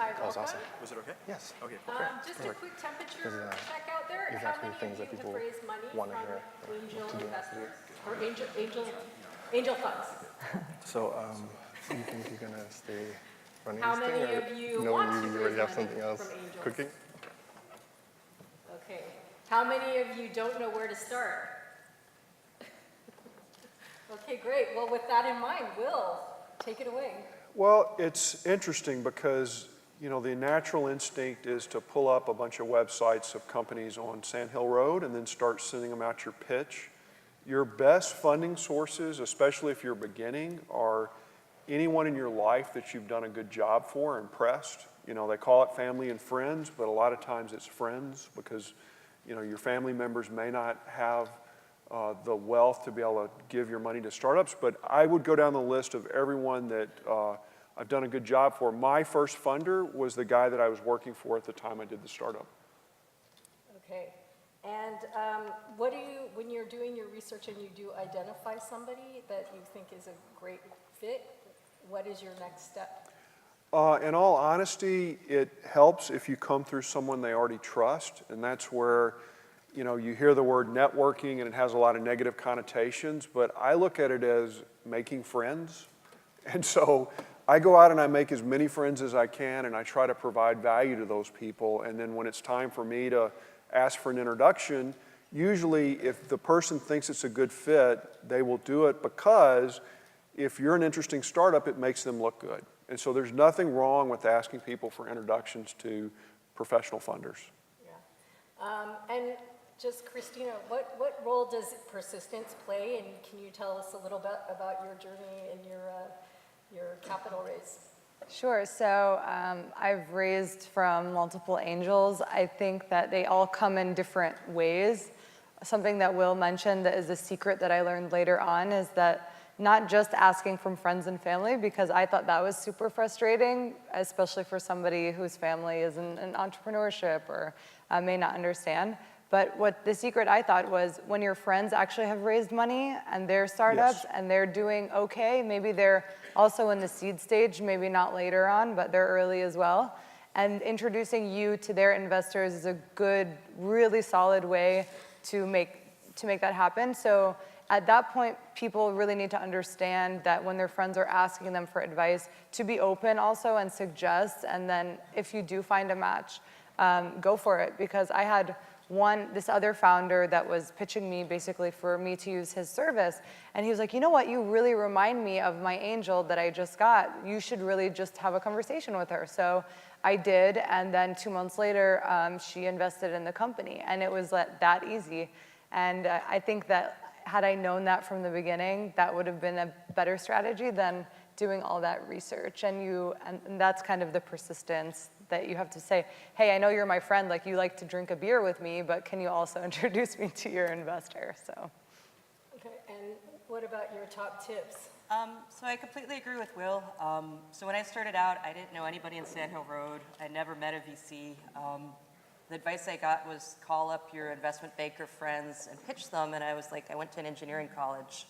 Hi, That was welcome. awesome. Was it okay? Yes. Okay. Just a quick temperature Because, check out there. How exactly many things of that you people have raised money want to from hear angel to do investors or angel funds? So, do you think you're gonna stay running How this thing, many or of you knowing want to you raise already have money something else from angels? cooking? Okay. How many of you don't know where to start? Okay, great. Well, with that in mind, Will, take it away. Well, it's interesting because, you know, the natural instinct is to pull up a bunch of websites of companies on Sand Hill Road and then start sending them out your pitch. Your best funding sources, especially if you're beginning, are anyone in your life that you've done a good job for, impressed. You know, they call it family and friends, but a lot of times it's friends because, you know, your family members may not have the wealth to be able to give your money to startups, but I would go down the list of everyone that I've done a good job for. My first funder was the guy that I was working for at the time I did the startup. Okay. And what do you, when you're doing your research and you do identify somebody that you think is a great fit, what is your next step? In all honesty, it helps if you come through someone they already trust, and that's where, you know, you hear the word networking and it has a lot of negative connotations, but I look at it as making friends. And so I go out and I make as many friends as I can and I try to provide value to those people. And then when it's time for me to ask for an introduction, usually if the person thinks it's a good fit, they will do it because if you're an interesting startup, it makes them look good. And so there's nothing wrong with asking people for introductions to professional funders. Yeah. And just, Christina, what role does persistence play? And can you tell us a little bit about your journey and your capital raise? Sure. So I've raised from multiple angels. I think that they all come in different ways. Something that Will mentioned that is a secret that I learned later on is that not just asking from friends and family, because I thought that was super frustrating, especially for somebody whose family is in entrepreneurship or may not understand. But what the secret I thought was when your friends actually have raised money and they're startups Yes. and they're doing okay, maybe they're also in the seed stage, maybe not later on, but they're early as well. And introducing you to their investors is a good, really solid way to make that happen. So at that point, people really need to understand that when their friends are asking them for advice, to be open also and suggest, and then if you do find a match, go for it. Because I had this other founder that was pitching me basically for me to use his service, and he was like, you know what, you really remind me of my angel that I just got. You should really just have a conversation with her. So I did, and then 2 months later, she invested in the company, and it was that easy. And I think that had I known that from the beginning, that would have been a better strategy than doing all that research. And that's kind of the persistence that you have to say, hey, I know you're my friend, like you like to drink a beer with me, but can you also introduce me to your investor? So. Okay, and what about your top tips? So I completely agree with Will. So when I started out, I didn't know anybody in Sand Hill Road. I never met a VC. The advice I got was call up your investment banker friends and pitch them, and I was like, I went to an engineering college.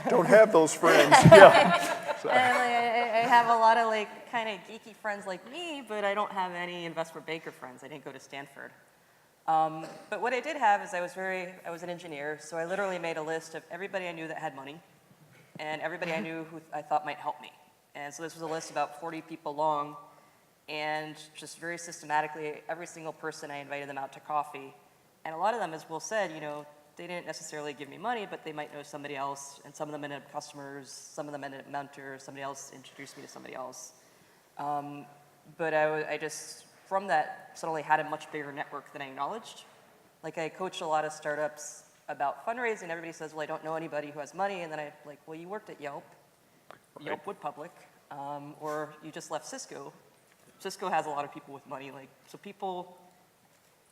Don't have those friends. Yeah. And I have a lot of like kind of geeky friends like me, but I don't have any investment banker friends. I didn't go to Stanford. But what I did have is I was an engineer, so I literally made a list of everybody I knew that had money and everybody I knew who I thought might help me. And so this was a list about 40 people long, and just very systematically, every single person I invited them out to coffee. And a lot of them, as Will said, you know, they didn't necessarily give me money, but they might know somebody else, and some of them ended up customers, some of them ended up mentors, somebody else introduced me to somebody else. But I just, from that, suddenly had a much bigger network than I acknowledged. Like I coach a lot of startups about fundraising, everybody says, well, I don't know anybody who has money, and then I'm like, well, you worked at Yelp. Right. Yelp went public, or you just left Cisco. Cisco has a lot of people with money, like, so people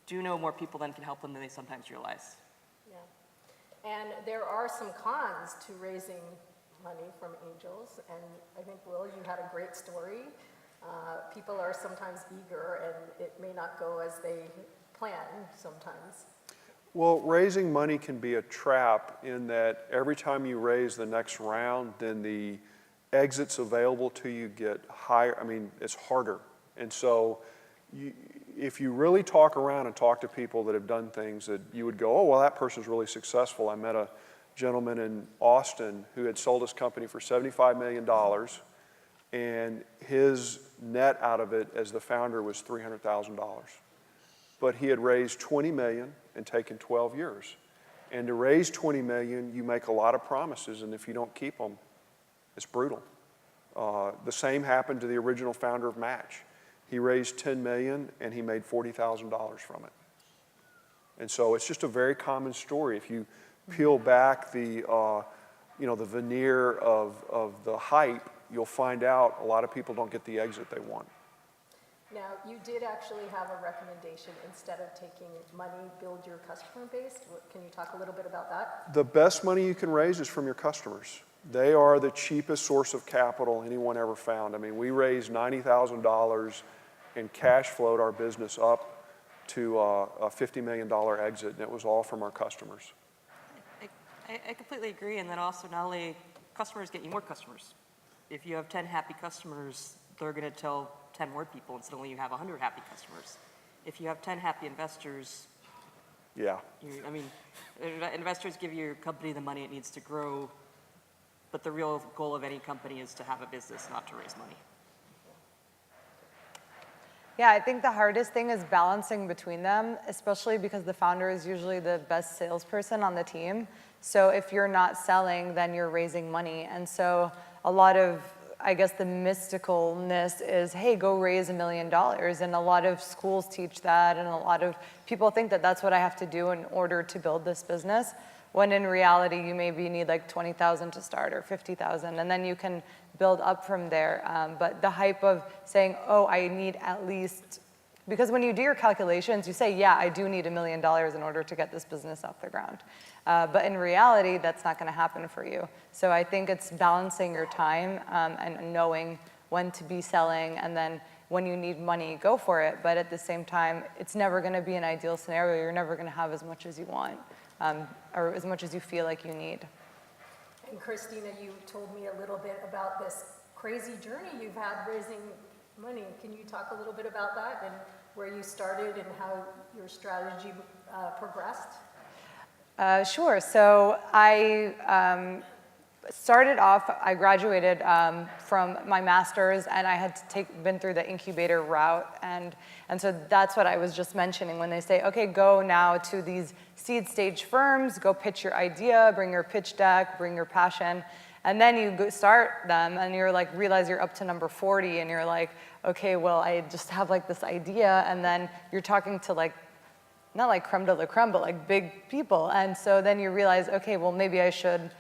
do know more people than can help them than they sometimes realize. Yeah. And there are some cons to raising money from angels, and I think, Will, you had a great story. People are sometimes eager, and it may not go as they plan sometimes. Well, raising money can be a trap in that every time you raise the next round, then the exits available to you get higher. I mean, it's harder. And so if you really talk around and talk to people that have done things that you would go, oh, well, that person's really successful. I met a gentleman in Austin who had sold his company for $75 million, and his net out of it as the founder was $300,000. But he had raised $20 million and taken 12 years. And to raise $20 million, you make a lot of promises, and if you don't keep them, it's brutal. The same happened to the original founder of Match. He raised $10 million and he made $40,000 from it. And so it's just a very common story. If you peel back the veneer of the hype, you'll find out a lot of people don't get the exit they want. Now, you did actually have a recommendation, instead of taking money, build your customer base. Can you talk a little bit about that? The best money you can raise is from your customers. They are the cheapest source of capital anyone ever found. I mean, we raised $90,000 and cash flowed our business up to a $50 million exit, and it was all from our customers. I completely agree, and then also not only customers get you more customers. If you have 10 happy customers, they're going to tell 10 more people, and suddenly you have 100 happy customers. If you have 10 happy investors, Yeah. Investors give your company the money it needs to grow, but the real goal of any company is to have a business, not to raise money. Yeah, I think the hardest thing is balancing between them, especially because the founder is usually the best salesperson on the team. So if you're not selling, then you're raising money. And so a lot of, I guess, the mysticalness is, hey, go raise $1 million. And a lot of schools teach that, and a lot of people think that that's what I have to do in order to build this business, when in reality, you maybe need like 20,000 to start or 50,000, and then you can build up from there. But the hype of saying, oh, I need at least, because when you do your calculations, you say, yeah, I do need $1 million in order to get this business off the ground. But in reality, that's not going to happen for you. So I think it's balancing your time and knowing when to be selling, and then when you need money, go for it. But at the same time, it's never going to be an ideal scenario. You're never going to have as much as you want, or as much as you feel like you need. And Christina, you told me a little bit about this crazy journey you've had raising money. Can you talk a little bit about that and where you started and how your strategy progressed? Sure. So I started off, I graduated from my master's, and I had been through the incubator route. And so that's what I was just mentioning when they say, okay, go now to these seed stage firms, go pitch your idea, bring your pitch deck, bring your passion. And then you go start them, and you're like, realize you're up to number 40, and you're like, okay, well, I just have like this idea. And then you're talking to like, not like creme de la creme, but like big people. And so then you realize, okay, well, maybe I shouldn't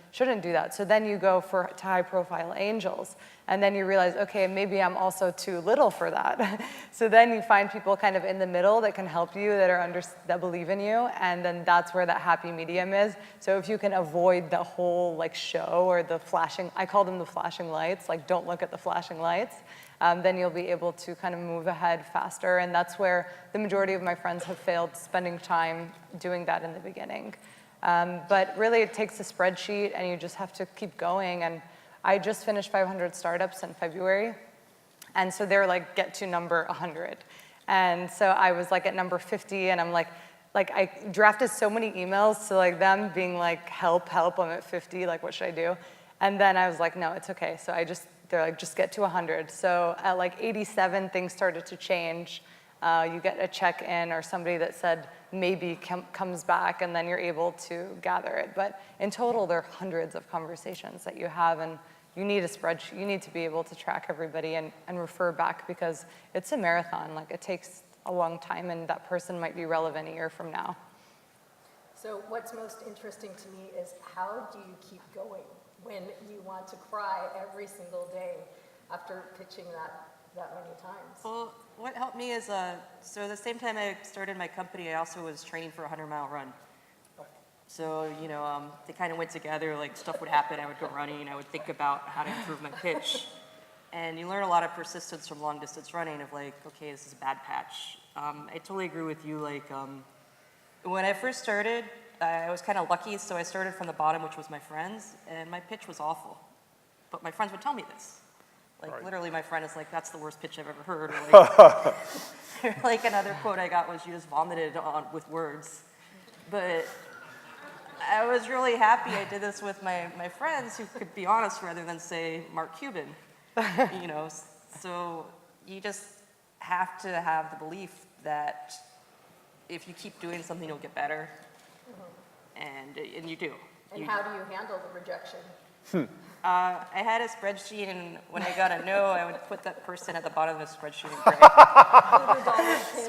do that. So then you go to high profile angels. And then you realize, okay, maybe I'm also too little for that. So then you find people kind of in the middle that can help you, that believe in you. And then that's where that happy medium is. So if you can avoid the whole like show or the flashing, I call them the flashing lights, like don't look at the flashing lights. Then you'll be able to kind of move ahead faster. And that's where the majority of my friends have failed, spending time doing that in the beginning. But really, it takes a spreadsheet, and you just have to keep going. And I just finished 500 startups in February. And so they're like, get to number 100. And so I was like at number 50, and I'm like I drafted so many emails to like them being like, help, I'm at 50, like what should I do? And then I was like, no, it's okay. So they're like, just get to 100. So at like 87, things started to change. You get a check-in or somebody that said maybe comes back, and then you're able to gather it. But in total, there are hundreds of conversations that you have, and you need a spreadsheet. You need to be able to track everybody and refer back, because it's a marathon. Like, it takes a long time, and that person might be relevant a year from now. So what's most interesting to me is, how do you keep going when you want to cry every single day after pitching that many times? Well, what helped me is, so the same time I started my company, I also was training for a 100-mile run. So, they kind of went together, like stuff would happen, I would go running, I would think about how to improve my pitch. And you learn a lot of persistence from long distance running of like, okay, this is a bad patch. I totally agree with you, like, when I first started, I was kind of lucky, so I started from the bottom, which was my friends, and my pitch was awful. But my friends would tell me this. Like, Right. literally, my friend is like, that's the worst pitch I've ever heard. Or like, like another quote I got was, you just vomited on with words. But I was really happy I did this with my friends who could be honest rather than say Mark Cuban, you know. So you just have to have the belief that if you keep doing something, you'll get better. And you do. And how do you handle the rejection? I had a spreadsheet, and when I got a no, I would put that person at the bottom of the spreadsheet and gray.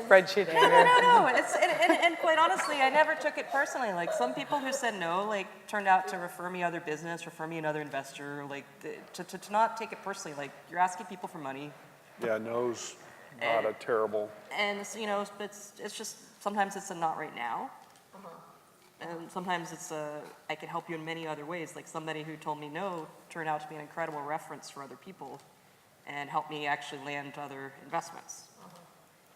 Spreadsheet anger. No, and quite honestly, I never took it personally. Like, some people who said no, like, turned out to refer me other business, refer me another investor, like, to not take it personally. Like, you're asking people for money, Yeah, no's not a terrible, and, you know, but it's just, sometimes it's a not right now. And sometimes it's I can help you in many other ways. Like, somebody who told me no turned out to be an incredible reference for other people and helped me actually land other investments.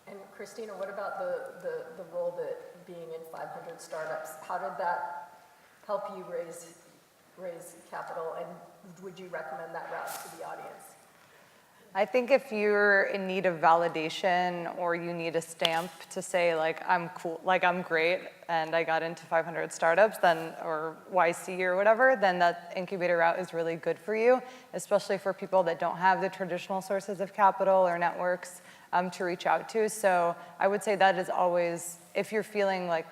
And Christina, what about the role that being in 500 startups, how did that help you raise capital, and would you recommend that route to the audience? I think if you're in need of validation or you need a stamp to say like, I'm cool, like I'm great and I got into 500 startups then, or YC or whatever, then that incubator route is really good for you, especially for people that don't have the traditional sources of capital or networks to reach out to. So I would say that is always, if you're feeling like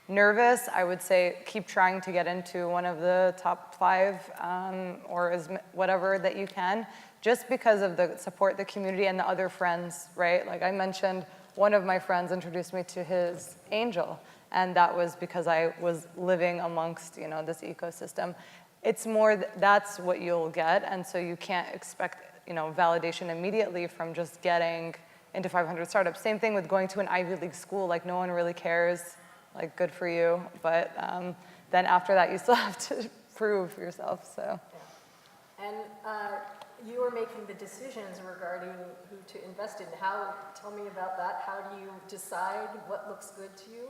nervous, I would say keep trying to get into one of the top 5 or whatever that you can, just because of the support, the community, and the other friends, right? Like I mentioned, one of my friends introduced me to his angel, and that was because I was living amongst, you know, this ecosystem. It's more, that's what you'll get, and so you can't expect, you know, validation immediately from just getting into 500 startups. Same thing with going to an Ivy League school, like no one really cares, like good for you, but then after that you still have to prove yourself, so. Yeah. And you are making the decisions regarding who to invest in. Tell me about that. How do you decide what looks good to you?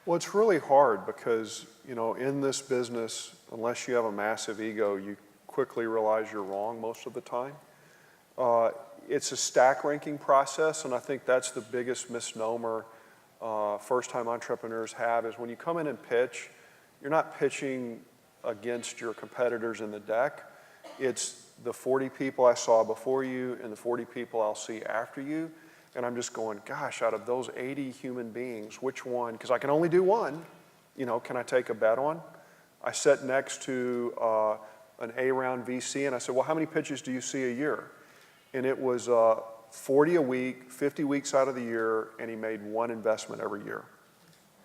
well, it's really hard because, you know, in this business, unless you have a massive ego, you quickly realize you're wrong most of the time. It's a stack ranking process, and I think that's the biggest misnomer first-time entrepreneurs have, is when you come in and pitch, you're not pitching against your competitors in the deck. It's the 40 people I saw before you and the 40 people I'll see after you. And I'm just going, gosh, out of those 80 human beings, which one, because I can only do one, you know, can I take a bet on? I sat next to an A-round VC, and I said, well, how many pitches do you see a year? And it was 40 a week, 50 weeks out of the year, and he made one investment every year.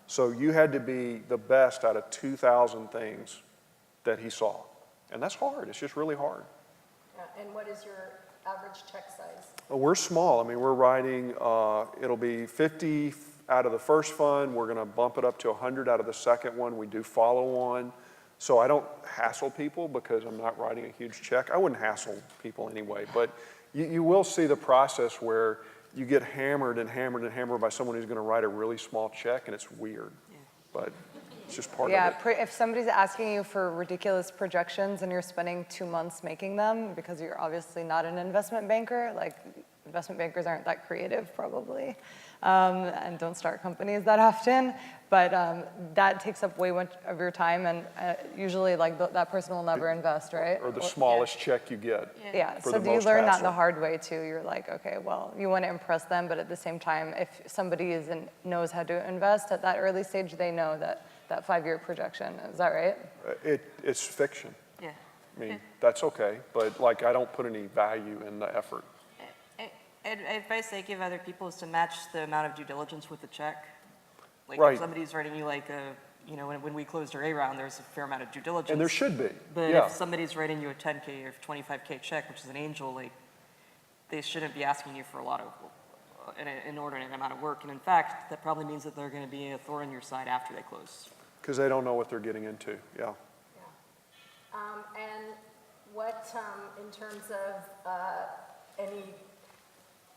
So you had to be the best out of 2,000 things that he saw. And that's hard. It's just really hard. And what is your average check size? We're small. I mean, we're writing, it'll be 50 out of the first fund. We're going to bump it up to 100 out of the second one. We do follow on. So I don't hassle people because I'm not writing a huge check. I wouldn't hassle people anyway. But you will see the process where you get hammered and hammered and hammered by someone who's going to write a really small check, and it's weird. Yeah. But it's just part of it. Yeah, if somebody's asking you for ridiculous projections and you're spending 2 months making them because you're obviously not an investment banker, like investment bankers aren't that creative probably, and don't start companies that often, but that takes up way much of your time, and usually like that person will never invest, right? Or the smallest check you get. Yeah, for so the do you most learn that hassle. the hard way too? You're like, okay, well, you want to impress them, but at the same time, if somebody knows how to invest at that early stage, they know that 5-year projection, is that right? It's fiction. Yeah. I mean, that's okay, but like I don't put any value in the effort. Advice I give other people is to match the amount of due diligence with the check. Like, Right. if somebody's writing you like you know, when we closed our A round, there's a fair amount of due diligence. And there should be, But yeah. if somebody's writing you a 10K or 25K check, which is an angel, like, they shouldn't be asking you for a lot of an inordinate amount of work. And in fact, that probably means that they're going to be a thorn in your side after they close. Because they don't know what they're getting into, yeah. And what, in terms of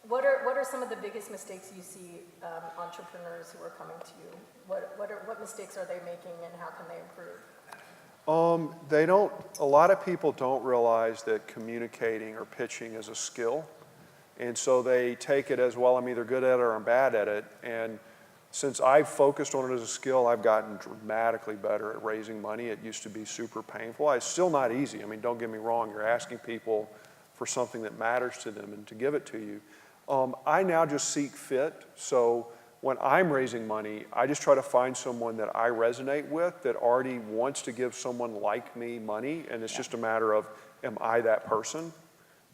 what are some of the biggest mistakes you see entrepreneurs who are coming to you? What mistakes are they making, and how can they improve? They don't, a lot of people don't realize that communicating or pitching is a skill. And so they take it as, well, I'm either good at it or I'm bad at it. And since I've focused on it as a skill, I've gotten dramatically better at raising money. It used to be super painful. It's still not easy. I mean, don't get me wrong. You're asking people for something that matters to them and to give it to you. I now just seek fit. So when I'm raising money, I just try to find someone that I resonate with that already wants to give someone like me money. And it's just a matter of, am I that person?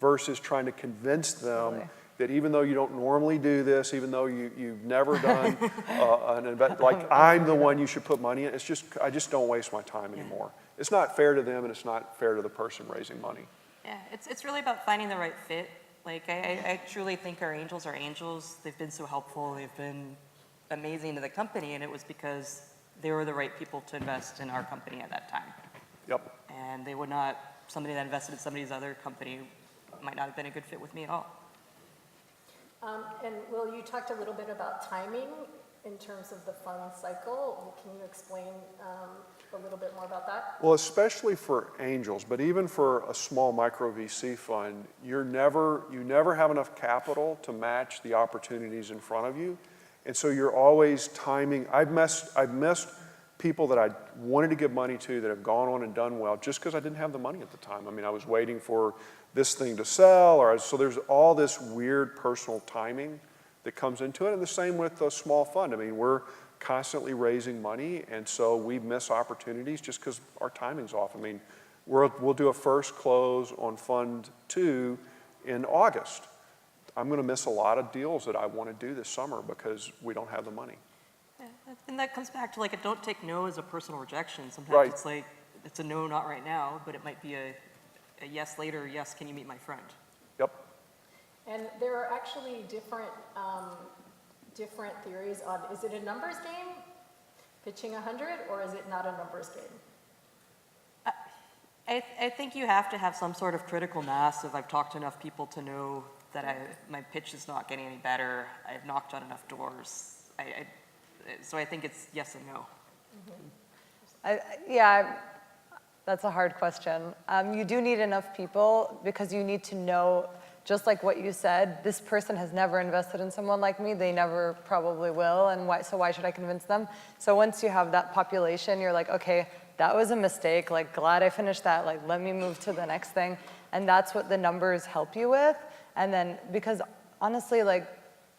Versus trying to convince them that even though you don't normally do this, even though you've never done an investment, like I'm the one you should put money in, it's just, I just don't waste my time anymore. It's not fair to them and it's not fair to the person raising money. Yeah, it's really about finding the right fit. Like, I truly think our angels are angels. They've been so helpful. They've been amazing to the company, and it was because they were the right people to invest in our company at that time. Yep. And they would not, somebody that invested in somebody's other company might not have been a good fit with me at all. And Will, you talked a little bit about timing in terms of the fund cycle. Can you explain a little bit more about that? Well, especially for angels, but even for a small micro VC fund, you never have enough capital to match the opportunities in front of you. And so you're always timing. I've missed people that I wanted to give money to that have gone on and done well just because I didn't have the money at the time. I mean, I was waiting for this thing to sell, so there's all this weird personal timing that comes into it. And the same with a small fund. I mean, we're constantly raising money, and so we miss opportunities just because our timing's off. I mean, we'll do a first close on Fund 2 in August. I'm going to miss a lot of deals that I want to do this summer because we don't have the money. Yeah, and that comes back to, like, don't take no as a personal rejection. Sometimes Right. it's like, it's a no, not right now, but it might be a yes later, yes, can you meet my friend? Yep. And there are actually different theories on, is it a numbers game, pitching 100, or is it not a numbers game? I think you have to have some sort of critical mass of, I've talked to enough people to know that my pitch is not getting any better. I've knocked on enough doors. So I think it's yes and no. Yeah, that's a hard question. You do need enough people because you need to know, just like what you said, this person has never invested in someone like me. They never probably will, and so why should I convince them? So once you have that population, you're like, okay, that was a mistake. Like, glad I finished that. Like, let me move to the next thing. And that's what the numbers help you with. And then, because honestly, like,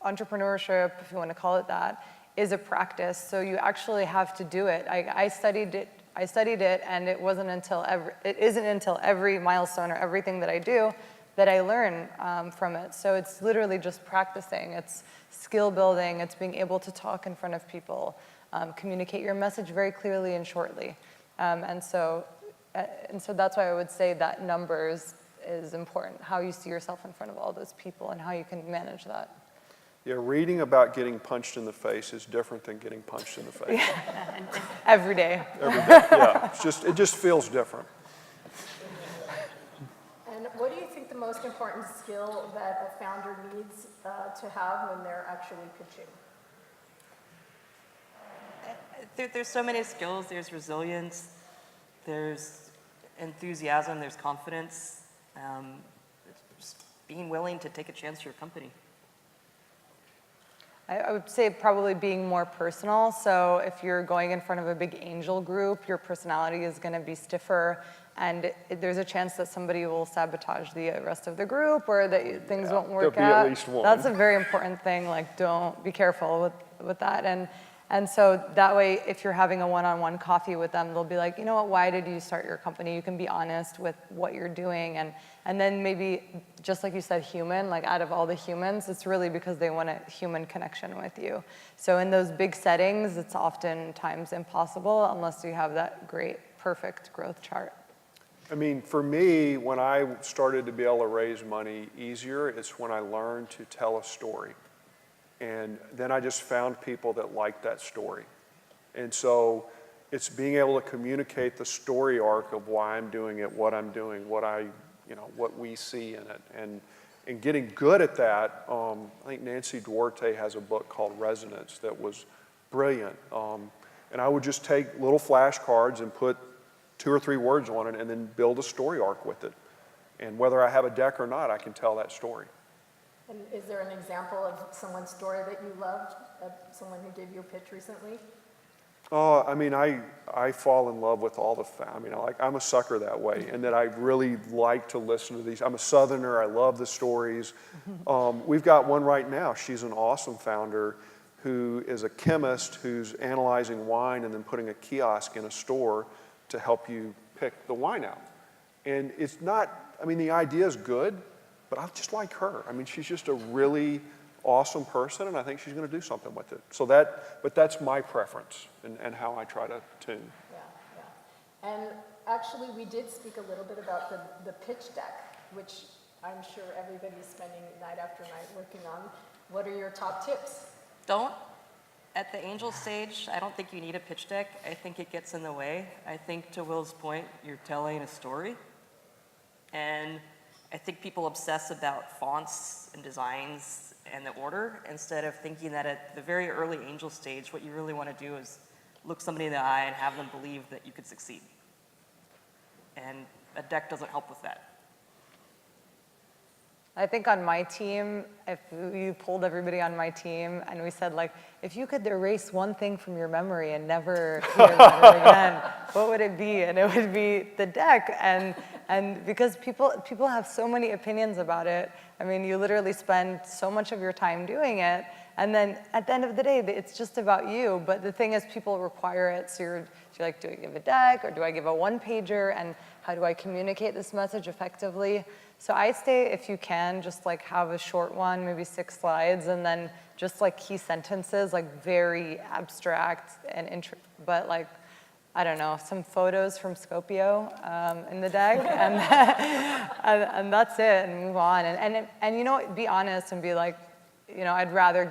entrepreneurship, if you want to call it that, is a practice. So you actually have to do it. I studied it, and it isn't until every milestone or everything that I do that I learn from it. So it's literally just practicing. It's skill building. It's being able to talk in front of people, communicate your message very clearly and shortly. And so that's why I would say that numbers is important, how you see yourself in front of all those people and how you can manage that. Yeah, reading about getting punched in the face is different than getting punched in the face. Every day. Every day. Yeah, it just feels different. And what do you think the most important skill that a founder needs to have when they're actually pitching? There's so many skills. There's resilience, there's enthusiasm, there's confidence, just being willing to take a chance to your company. I would say probably being more personal. So if you're going in front of a big angel group, your personality is going to be stiffer, and there's a chance that somebody will sabotage the rest of the group, or that things won't work there'll be out. at least one. That's a very important thing. Like, don't be careful with that. And so that way, if you're having a one-on-one coffee with them, they'll be like, you know what, why did you start your company? You can be honest with what you're doing. And then maybe, just like you said, human, like out of all the humans, it's really because they want a human connection with you. So in those big settings, it's oftentimes impossible unless you have that great, perfect growth chart. I mean, for me, when I started to be able to raise money easier, it's when I learned to tell a story. And then I just found people that liked that story. And so it's being able to communicate the story arc of why I'm doing it, what I'm doing, what we see in it. And getting good at that, I think Nancy Duarte has a book called Resonance that was brilliant. And I would just take little flashcards and put 2 or 3 words on it and then build a story arc with it. And whether I have a deck or not, I can tell that story. And is there an example of someone's story that you loved, someone who gave you a pitch recently? Oh, I mean, I fall in love with all I'm a sucker that way, and that I really like to listen to these. I'm a Southerner, I love the stories. We've got one right now. She's an awesome founder who is a chemist who's analyzing wine and then putting a kiosk in a store to help you pick the wine out. And it's not, the idea is good, but I just like her. She's just a really awesome person, and I think she's going to do something with it. But that's my preference and how I try to tune. Yeah. And actually, we did speak a little bit about the pitch deck, which I'm sure everybody's spending night after night working on. What are your top tips? At the angel stage, I don't think you need a pitch deck. I think it gets in the way. I think, to Will's point, you're telling a story. And I think people obsess about fonts and designs and the order, instead of thinking that at the very early angel stage, what you really want to do is look somebody in the eye and have them believe that you could succeed. And a deck doesn't help with that. I think on my team, if you pulled everybody on my team and we said, like, if you could erase one thing from your memory and never hear about it again, what would it be? And it would be the deck. And because people have so many opinions about it, you literally spend so much of your time doing it, and then at the end of the day, it's just about you. But the thing is, people require it, so you're like, do I give a deck, or do I give a one-pager, and how do I communicate this message effectively? So I say, if you can, just like have a short one, maybe 6 slides, and then just like key sentences, like very abstract but like, I don't know, some photos from Skopje in the deck, and that's it, and move on. And be honest and be like, I'd rather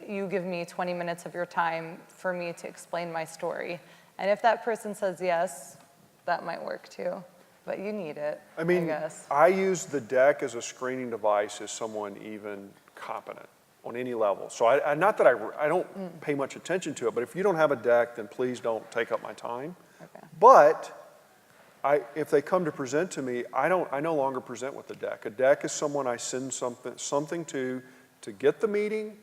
you give me 20 minutes of your time for me to explain my story. And if that person says yes, that might work too. But you need it, I guess. I use the deck as a screening device as someone even competent on any level. So not that I don't pay much attention to it, but if you don't have a deck, then please don't take up my time. Okay. But if they come to present to me, I no longer present with a deck. A deck is someone I send something to get the meeting,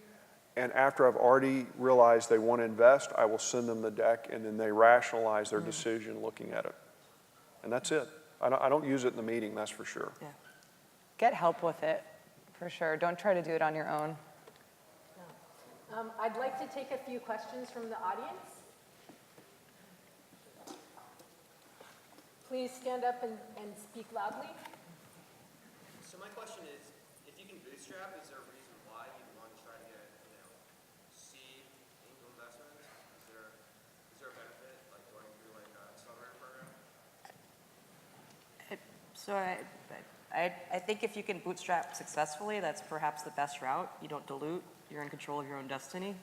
and after I've already realized they want to invest, I will send them the deck, and then they rationalize their decision looking at it. And that's it. I don't use it in the meeting, that's for sure. Yeah. Get help with it, for sure. Don't try to do it on your own. I'd like to take a few questions from the audience. Please stand up and speak loudly. So my question is, if you can bootstrap, is there a reason why you'd want to try to get, seed angel investments? Is there a benefit, like going through like a accelerator program? So I think if you can bootstrap successfully, that's perhaps the best route. You don't dilute. You're in control of your own destiny.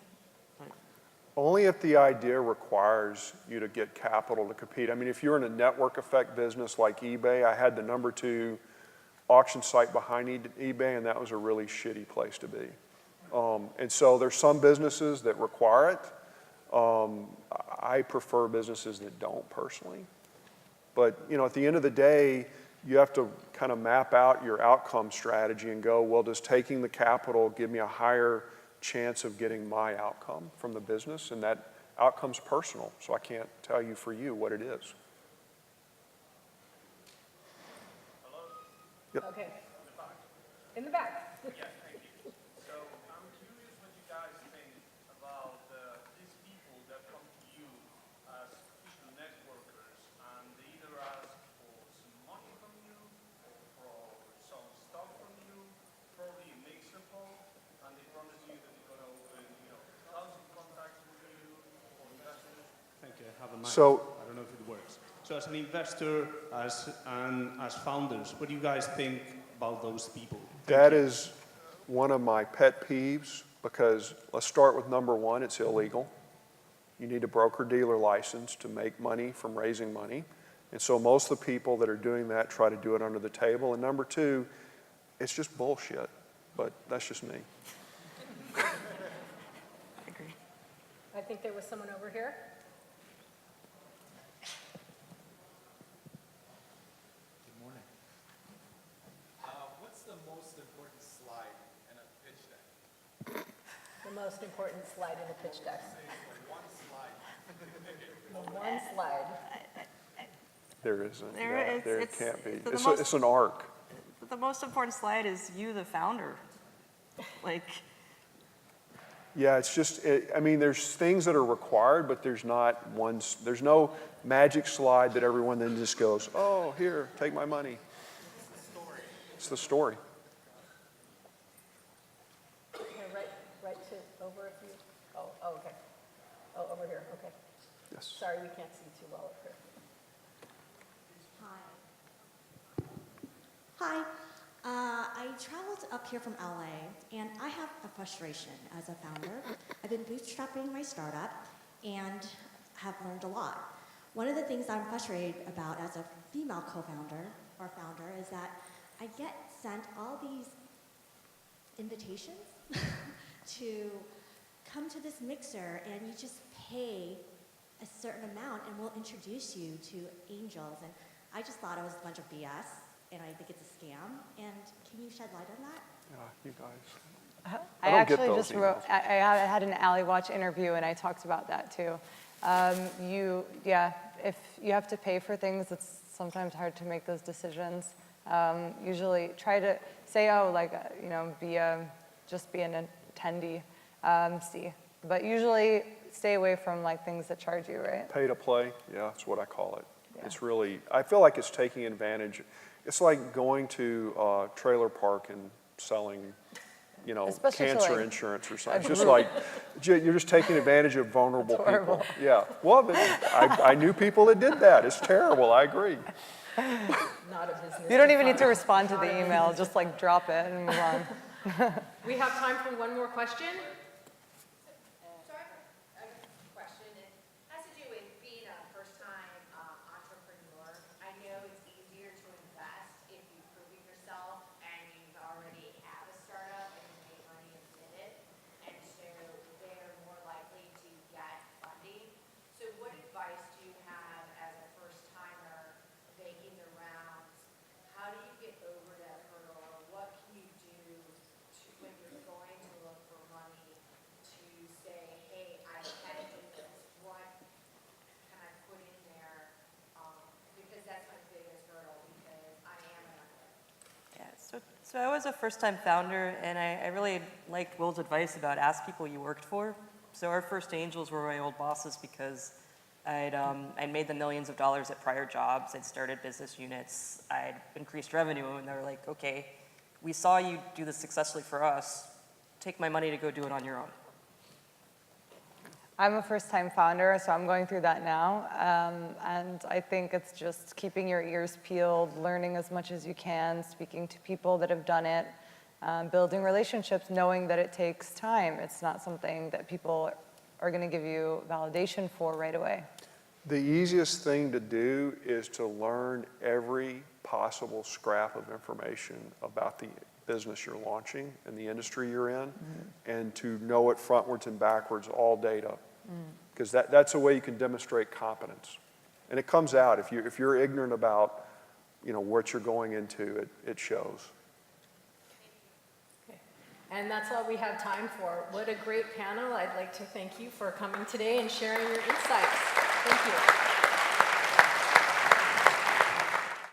Only if the idea requires you to get capital to compete. If you're in a network effect business like eBay, I had the number 2 auction site behind eBay, and that was a really shitty place to be. And so there's some businesses that require it. I prefer businesses that don't personally. But at the end of the day, you have to kind of map out your outcome strategy and go, well, does taking the capital give me a higher chance of getting my outcome from the business? And that outcome's personal, so I can't tell you for you what it is. Hello? Yep. Okay. In the back. Yeah, thank you. So I'm curious what you guys think about these people that come to you as official networkers, and they either ask for some money from you or for some stuff from you, probably a mix of both, and they promise you that they're going to open, thousands of contacts with you or investors. Thank you. I have a mic. So- I don't know if it works. So as an investor, as founders, what do you guys think about those people? That is one of my pet peeves, because let's start with number 1, it's illegal. You need a broker-dealer license to make money from raising money. And so most of the people that are doing that try to do it under the table. And number 2, it's just bullshit, but that's just me. I agree. I think there was someone over here. the most important slide in the pitch deck? The one slide. There isn't. There Yeah, is- there it's- can't be. it's the It's, most- it's an arc. But the most important slide is you, the founder. Like, Yeah, it's just, I mean, there's things that are required, but there's not one, there's no magic slide that everyone then just goes, oh, here, take my money. It's the story. Here, right to over if you, oh, okay. Oh, over here, okay. Yes. Sorry, we can't see too well up here. Hi. I traveled up here from LA, and I have a frustration as a founder. I've been bootstrapping my startup and have learned a lot. One of the things I'm frustrated about as a female co-founder or founder is that I get sent all these invitations to come to this mixer, and you just pay a certain amount, and we'll introduce you to angels. And I just thought it was a bunch of BS. And I think it's a scam. And can you shed light on that? Yeah, you guys. I don't get actually those just wrote, emails. I had an Alley Watch interview and I talked about that too. If you have to pay for things, it's sometimes hard to make those decisions. Usually try to say, just be an attendee, But usually stay away from like things that charge you, right? Pay to play, yeah, that's what I call it. Yeah. It's really, I feel like it's taking advantage. It's like going to a trailer park and selling, Especially to, cancer like, insurance or something. It's just like, you're just taking advantage of vulnerable people. Yeah, well, I knew people that did that. It's terrible, I agree. Not a business. You don't even need to fund. respond to Not the a email, business. just like drop it and move on. We have time for one more question. So I have a question. It has to do with being a first-time entrepreneur. I know it's easier to invest if you've proven yourself and you already have a startup and you made money and did it. And so they're more likely to get funding. So what advice do you have as a first-timer making the rounds? How do you get over that hurdle? Or what can you do when you're going to look for money to say, hey, I can do this? What can I put in there? Because that's my biggest hurdle because I am an underwriter. yeah, so I was a first-time founder, and I really liked Will's advice about ask people you worked for. So our first angels were my old bosses because I'd made the millions of dollars at prior jobs. I'd started business units. I'd increased revenue, and they were like, okay, we saw you do this successfully for us. Take my money to go do it on your own. I'm a first-time founder, so I'm going through that now. And I think it's just keeping your ears peeled, learning as much as you can, speaking to people that have done it, building relationships, knowing that it takes time. It's not something that people are going to give you validation for right away. The easiest thing to do is to learn every possible scrap of information about the business you're launching and the industry you're in, and to know it frontwards and backwards, all data. Because that's a way you can demonstrate competence. And it comes out. If you're ignorant about what you're going into, it shows. And that's all we have time for. What a great panel. I'd like to thank you for coming today and sharing your insights. Thank you.